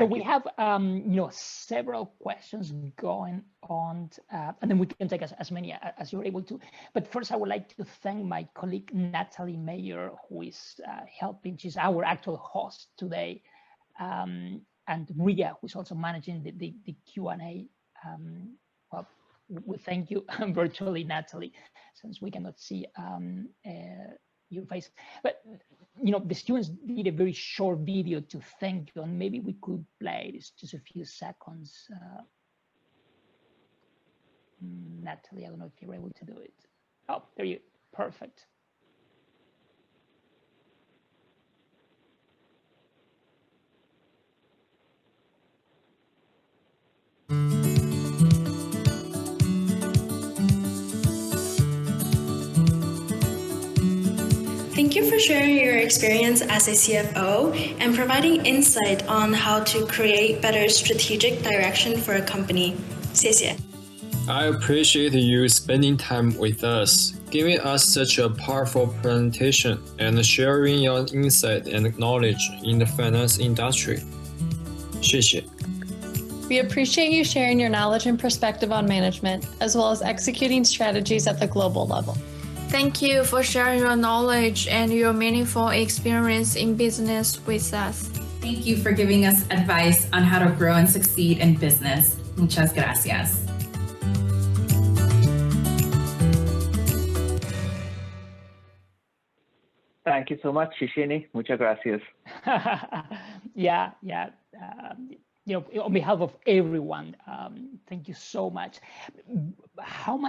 Thank we you. have several questions going on, and then we can take as many as you're able to. But first, I would like to thank my colleague Natalie Mayer, who is helping. She's our actual host today, and Ria, who's also managing the Q&A. Well, we thank you virtually, Natalie, since we cannot see your face. But the students did a very short video to thank you, and maybe we could play this just a few seconds. Natalie, I don't know if you're able to do it. Oh, there you, perfect. Thank you for sharing your experience as a CFO and providing insight on how to create better strategic direction for a company. 谢谢. I appreciate you spending time with us, giving us such a powerful presentation, and sharing your insight and knowledge in the finance industry. 谢谢. We appreciate you sharing your knowledge and perspective on management, as well as executing strategies at the global level. Thank you for sharing your knowledge and your meaningful experience in business with us. Thank you for giving us advice on how to grow and succeed in business. Muchas gracias. Thank you so much, Shishini. Muchas gracias. Yeah. On behalf of everyone, thank you so much. How much